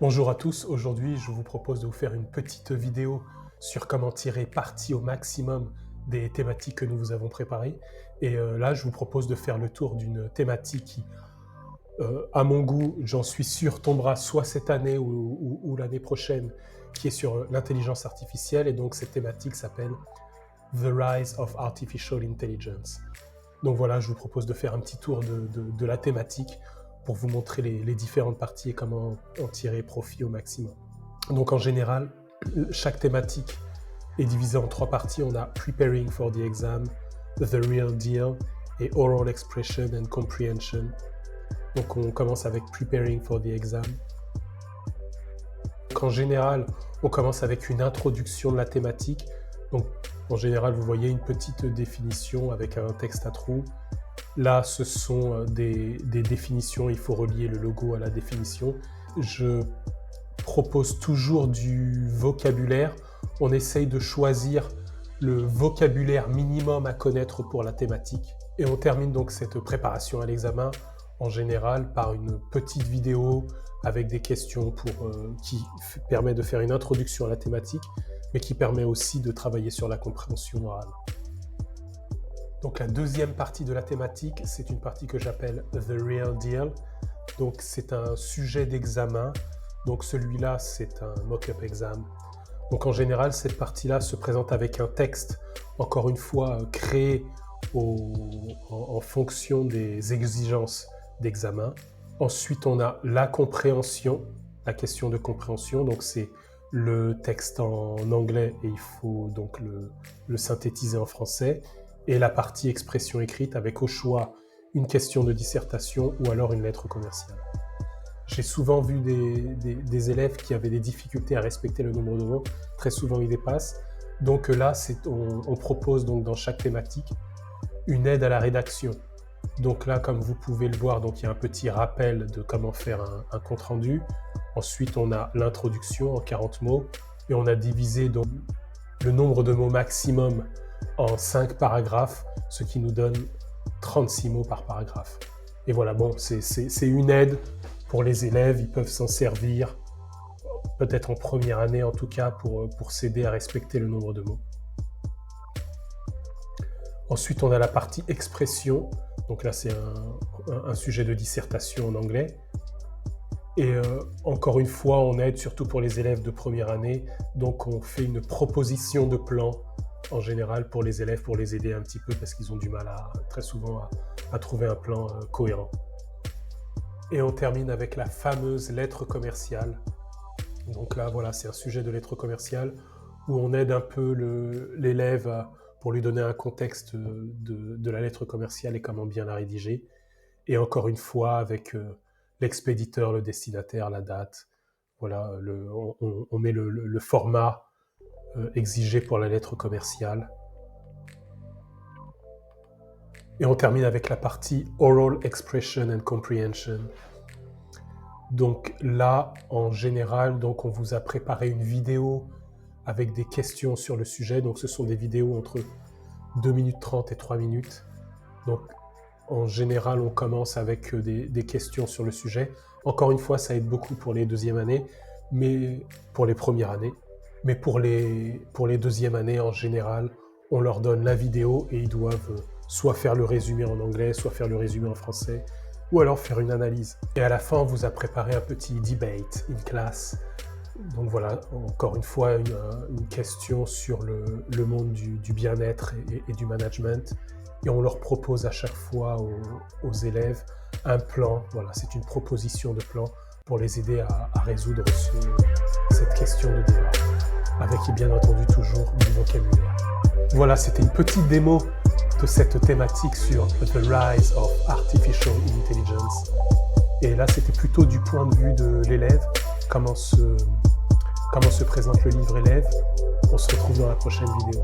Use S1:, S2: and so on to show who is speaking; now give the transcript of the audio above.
S1: Bonjour à tous, aujourd'hui je vous propose de vous faire une petite vidéo sur comment tirer parti au maximum des thématiques que nous vous avons préparées. Et là je vous propose de faire le tour d'une thématique qui, à mon goût, j'en suis sûr, tombera soit cette année ou l'année prochaine, qui est sur l'intelligence artificielle. Et donc cette thématique s'appelle The Rise of Artificial Intelligence. Donc voilà, je vous propose de faire un petit tour de la thématique pour vous montrer les différentes parties et comment en tirer profit au maximum. Donc en général, chaque thématique est divisée en 3 parties. On a Preparing for the Exam, The Real Deal et Oral Expression and Comprehension. Donc on commence avec Preparing for the Exam. Donc en général, on commence avec une introduction de la thématique. Donc en général, vous voyez une petite définition avec un texte à trous. Là, ce sont des définitions, il faut relier le logo à la définition. Je propose toujours du vocabulaire. On essaye de choisir le vocabulaire minimum à connaître pour la thématique. Et on termine donc cette préparation à l'examen, en général, par une petite vidéo avec des questions qui permet de faire une introduction à la thématique, mais qui permet aussi de travailler sur la compréhension orale. Donc la deuxième partie de la thématique, c'est une partie que j'appelle The Real Deal. Donc c'est un sujet d'examen. Donc celui-là, c'est un mock-up exam. Donc en général, cette partie-là se présente avec un texte, encore une fois, créé en fonction des exigences d'examen. Ensuite, on a la compréhension, la question de compréhension. Donc c'est le texte en anglais et il faut donc le synthétiser en français. Et la partie expression écrite avec au choix une question de dissertation ou alors une lettre commerciale. J'ai souvent vu des élèves qui avaient des difficultés à respecter le nombre de mots. Très souvent, ils dépassent. Donc là, on propose donc dans chaque thématique une aide à la rédaction. Donc là, comme vous pouvez le voir, donc il y a un petit rappel de comment faire un compte-rendu. Ensuite, on a l'introduction en 40 mots et on a divisé donc le nombre de mots maximum en 5 paragraphes, ce qui nous donne 36 mots par paragraphe. Et voilà, bon, c'est une aide pour les élèves, ils peuvent s'en servir, peut-être en première année en tout cas, pour s'aider à respecter le nombre de mots. Ensuite, on a la partie expression, donc là c'est un sujet de dissertation en anglais. Et encore une fois, on aide surtout pour les élèves de première année, donc on fait une proposition de plan en général pour les élèves, pour les aider un petit peu parce qu'ils ont du mal très souvent à trouver un plan cohérent. Et on termine avec la fameuse lettre commerciale. Donc là, voilà, c'est un sujet de lettre commerciale où on aide un peu l'élève pour lui donner un contexte de la lettre commerciale et comment bien la rédiger. Et encore une fois, avec l'expéditeur, le destinataire, la date. Voilà, on met le format exigé pour la lettre commerciale. Et on termine avec la partie Oral Expression and Comprehension. Donc là, en général, donc on vous a préparé une vidéo avec des questions sur le sujet. Donc ce sont des vidéos entre 2 minutes 30 et 3 minutes. Donc en général, on commence avec des questions sur le sujet. Encore une fois, ça aide beaucoup pour les deuxièmes années, mais pour les premières années. Mais pour les deuxièmes années, en général, on leur donne la vidéo et ils doivent soit faire le résumé en anglais, soit faire le résumé en français, ou alors faire une analyse. Et à la fin, on vous a préparé un petit debate in class. Donc voilà, encore une fois, une question sur le monde du bien-être et du management. Et on leur propose à chaque fois aux élèves un plan. Voilà, c'est une proposition de plan pour les aider à résoudre cette question de débat. Avec, bien entendu, toujours du vocabulaire. Voilà, c'était une petite démo de cette thématique sur The Rise of Artificial Intelligence. Et là, c'était plutôt du point de vue de l'élève, comment se présente le livre élève. On se retrouve dans la prochaine vidéo.